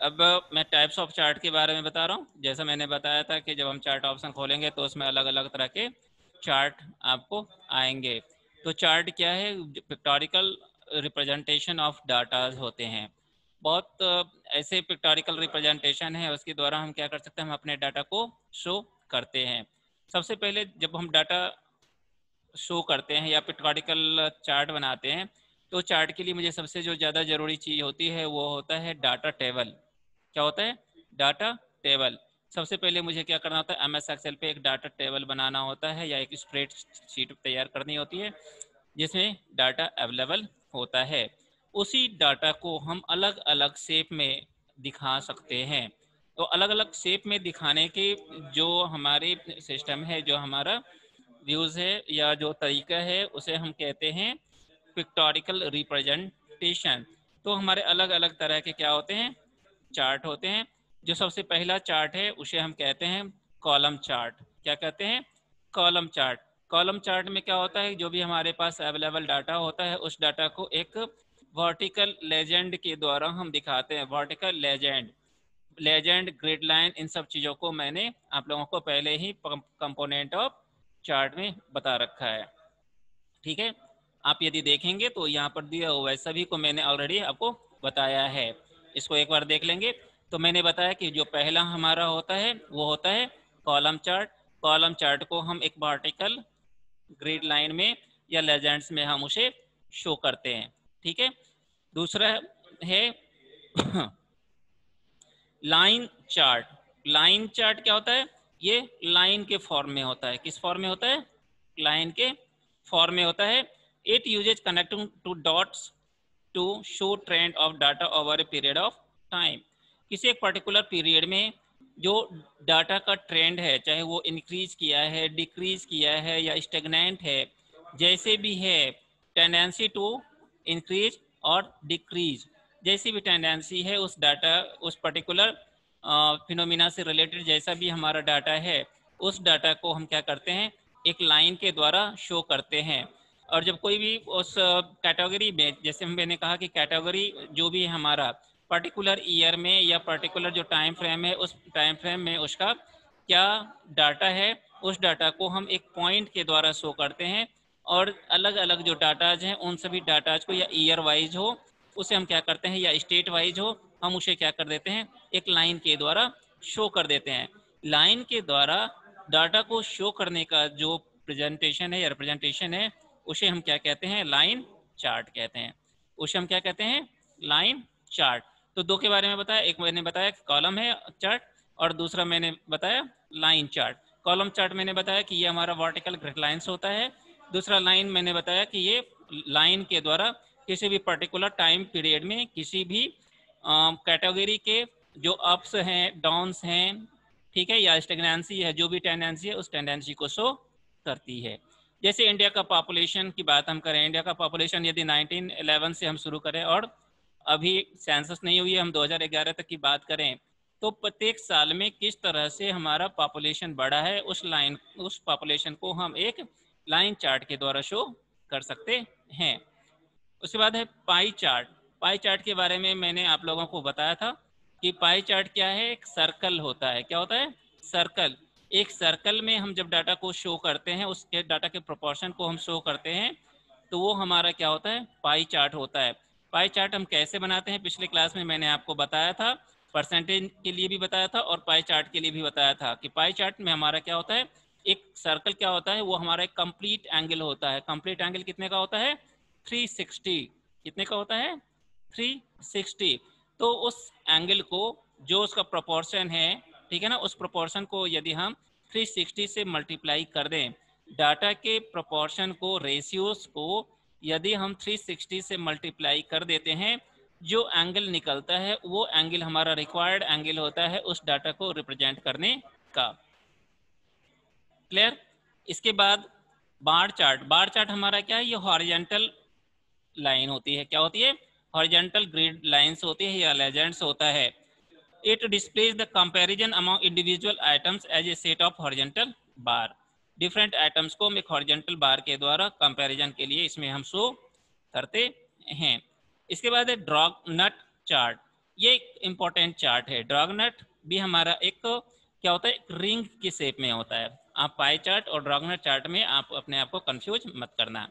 अब मैं types of chart के बारे में बता रहा हूँ। जैसा मैंने बताया था कि जब हम चार्ट ऑप्शन खोलेंगे तो उसमें अलग अलग तरह के चार्ट आपको आएंगे। तो चार्ट क्या है? पिक्टोरिकल रिप्रेजेंटेशन ऑफ डाटाज होते हैं। बहुत ऐसे पिक्टोरिकल रिप्रेजेंटेशन है, उसके द्वारा हम क्या कर सकते हैं, हम अपने डाटा को शो करते हैं। सबसे पहले जब हम डाटा शो करते हैं या पिक्टोरिकल चार्ट बनाते हैं, तो चार्ट के लिए मुझे सबसे जो ज़्यादा ज़रूरी चीज़ होती है वो होता है डाटा टेबल। क्या होता है? Data table. सबसे पहले मुझे क्या करना होता है, MS एक्सेल पे एक डाटा टेबल बनाना होता है या एक स्प्रेड शीट तैयार करनी होती है जिसमें डाटा अवेलेबल होता है। उसी डाटा को हम अलग अलग शेप में दिखा सकते हैं। तो अलग अलग शेप में दिखाने के जो हमारे सिस्टम है, जो हमारा व्यूज़ है या जो तरीका है, उसे हम कहते हैं पिक्टोरिकल रिप्रेजेंटेशन। तो हमारे अलग अलग तरह के क्या होते हैं, चार्ट होते हैं। जो सबसे पहला चार्ट है उसे हम कहते हैं कॉलम चार्ट। क्या कहते हैं? Column chart. कॉलम चार्ट में क्या होता है, जो भी हमारे पास अवेलेबल डाटा होता है उस डाटा को एक वर्टिकल लेजेंड के द्वारा हम दिखाते हैं। Vertical legend, legend, grid line, इन सब चीज़ों को मैंने आप लोगों को पहले ही कंपोनेंट ऑफ चार्ट में बता रखा है। ठीक है, आप यदि देखेंगे तो यहाँ पर दिया हुआ है, सभी को मैंने ऑलरेडी आपको बताया है। इसको एक बार देख लेंगे। तो मैंने बताया कि जो पहला हमारा होता है वो होता है कॉलम चार्ट। कॉलम चार्ट को हम एक वर्टिकल ग्रिड लाइन में या लेजेंड्स में हम उसे शो करते हैं। ठीक है। दूसरा है लाइन चार्ट। लाइन चार्ट क्या होता है? ये लाइन के फॉर्म में होता है। किस फॉर्म में होता है? लाइन के फॉर्म में होता है। It uses connecting to dots to show trend of data over a period of time. किसी एक पर्टिकुलर पीरियड में जो डाटा का ट्रेंड है, चाहे वो इंक्रीज किया है, डिक्रीज किया है या स्टेगनेंट है, जैसे भी है, टेंडेंसी टू इंक्रीज और डिक्रीज, जैसी भी टेंडेंसी है उस डाटा, उस पर्टिकुलर फिनोमिना से रिलेटेड जैसा भी हमारा डाटा है, उस डाटा को हम क्या करते हैं, एक लाइन के द्वारा शो करते हैं। और जब कोई भी उस कैटेगरी में, जैसे मैंने कहा कि कैटेगरी जो भी हमारा पर्टिकुलर ईयर में या पर्टिकुलर जो टाइम फ्रेम है, उस टाइम फ्रेम में उसका क्या डाटा है, उस डाटा को हम एक पॉइंट के द्वारा शो करते हैं। और अलग अलग जो डाटाज हैं उन सभी डाटाज को, या ईयर वाइज हो उसे हम क्या करते हैं, या स्टेट वाइज हो, हम उसे क्या कर देते हैं, एक लाइन के द्वारा शो कर देते हैं। लाइन के द्वारा डाटा को शो करने का जो प्रेजेंटेशन है या रिप्रेजेंटेशन है, उसे हम क्या कहते हैं, लाइन चार्ट कहते हैं। उसे हम क्या कहते हैं, लाइन चार्ट। तो दो के बारे में बताया, एक मैंने बताया कॉलम है चार्ट, और दूसरा मैंने बताया लाइन चार्ट। कॉलम चार्ट मैंने बताया कि ये हमारा वर्टिकल ग्रिड लाइंस होता है। दूसरा लाइन मैंने बताया कि ये लाइन के द्वारा किसी भी पर्टिकुलर टाइम पीरियड में किसी भी कैटेगरी के जो अप्स हैं, डाउन्स हैं, ठीक है, या स्टेगनेंसी है, जो भी टेंडेंसी है उस टेंडेंसी को शो करती है। जैसे इंडिया का पॉपुलेशन की बात हम करें, इंडिया का पॉपुलेशन यदि 1911 से हम शुरू करें और अभी सेंसस नहीं हुई है, हम 2011 तक की बात करें, तो प्रत्येक साल में किस तरह से हमारा पॉपुलेशन बढ़ा है, उस पॉपुलेशन को हम एक लाइन चार्ट के द्वारा शो कर सकते हैं। उसके बाद है पाई चार्ट। पाई चार्ट के बारे में मैंने आप लोगों को बताया था कि पाई चार्ट क्या है, एक सर्कल होता है। क्या होता है? सर्कल। एक सर्कल में हम जब डाटा को शो करते हैं, उसके डाटा के प्रोपोर्शन को हम शो करते हैं, तो वो हमारा क्या होता है, पाई चार्ट होता है। पाई चार्ट हम कैसे बनाते हैं, पिछले क्लास में मैंने आपको बताया था, परसेंटेज के लिए भी बताया था और पाई चार्ट के लिए भी बताया था कि पाई चार्ट में हमारा क्या होता है, एक सर्कल क्या होता है, वो हमारा एक कंप्लीट एंगल होता है। कंप्लीट एंगल कितने का होता है? 360। कितने का होता है? 360। तो उस एंगल को, जो उसका प्रोपोर्शन है, ठीक है ना, उस प्रोपोर्शन को यदि हम 360 से मल्टीप्लाई कर दें, डाटा के प्रोपोर्शन को, रेशियोज को यदि हम 360 से मल्टीप्लाई कर देते हैं, जो एंगल निकलता है वो एंगल हमारा रिक्वायर्ड एंगल होता है उस डाटा को रिप्रेजेंट करने का। क्लियर? इसके बाद बार चार्ट। बार चार्ट हमारा क्या है, ये हॉरिजॉन्टल लाइन होती है। क्या होती है? हॉरिजॉन्टल ग्रिड लाइंस होती है या लेजेंड्स होता है। It displays the comparison among individual items as a set of horizontal bar. Different items को हम एक हॉरिजॉन्टल बार के द्वारा कंपैरिजन के लिए इसमें हम शो करते हैं। इसके बाद है ड्रॉ नट चार्ट। ये एक इम्पोर्टेंट चार्ट है। ड्रैगनट भी हमारा एक क्या होता है, एक रिंग की शेप में होता है। आप पाई चार्ट और ड्रैगनट चार्ट में आप अपने आप को कंफ्यूज मत करना,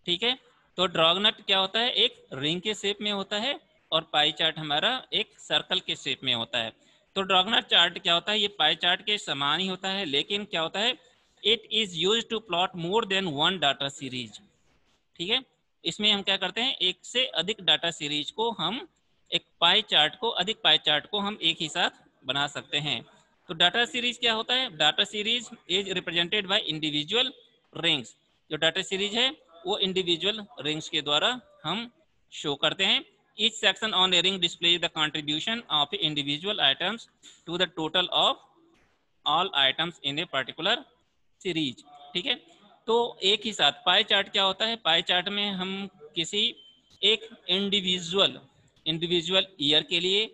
ठीक है। तो ड्रैगनट क्या होता है, एक रिंग के शेप में होता है और पाई चार्ट हमारा एक सर्कल के शेप में होता है। तो ड्रैगनट चार्ट क्या होता है, ये पाई चार्ट के समान ही होता है, लेकिन क्या होता है, it is used to plot more than one data series, ठीक है। इसमें हम क्या करते हैं, एक से अधिक डाटा सीरीज को हम एक पाई चार्ट को, अधिक पाई चार्ट को हम एक ही साथ बना सकते हैं। तो डाटा सीरीज क्या होता है, data series is represented by individual rings. जो डाटा सीरीज है वो इंडिविजुअल रिंग्स के द्वारा हम शो करते हैं। Each section on a ring display the contribution of individual items to the total of all items in a particular series, ठीक है। तो एक ही साथ पाई चार्ट क्या होता है, पाई चार्ट में हम किसी एक इंडिविजुअल ईयर के लिए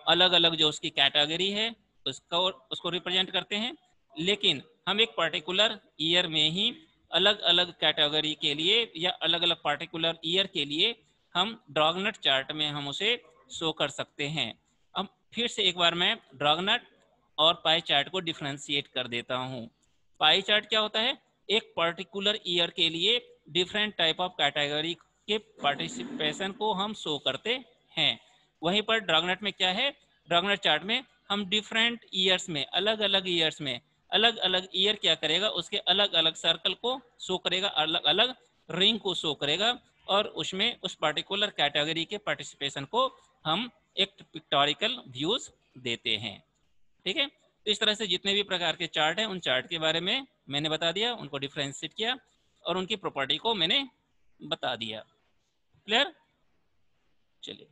अलग अलग जो उसकी कैटेगरी है उसको रिप्रेजेंट करते हैं। लेकिन हम एक पर्टिकुलर ईयर में ही अलग अलग कैटेगरी के लिए या अलग अलग पर्टिकुलर ईयर के लिए हम ड्रैगनट चार्ट में हम उसे शो कर सकते हैं। अब फिर से एक बार मैं ड्रैगनट और पाई चार्ट को डिफ्रेंशिएट कर देता हूँ। पाई चार्ट क्या होता है, एक पर्टिकुलर ईयर के लिए डिफरेंट टाइप ऑफ कैटेगरी के पार्टिसिपेशन को हम शो करते हैं। वहीं पर ड्रैगनट में क्या है, ड्रैगनट चार्ट में हम डिफरेंट ईयर्स में, अलग अलग ईयर्स में, अलग अलग ईयर क्या करेगा, उसके अलग अलग सर्कल को शो करेगा, अलग अलग रिंग को शो करेगा, और उसमें उस पर्टिकुलर कैटेगरी के पार्टिसिपेशन को हम एक पिक्टोरिकल व्यूज देते हैं, ठीक है। तो इस तरह से जितने भी प्रकार के चार्ट हैं उन चार्ट के बारे में मैंने बता दिया, उनको डिफ्रेंशिएट किया और उनकी प्रॉपर्टी को मैंने बता दिया। क्लियर? चलिए।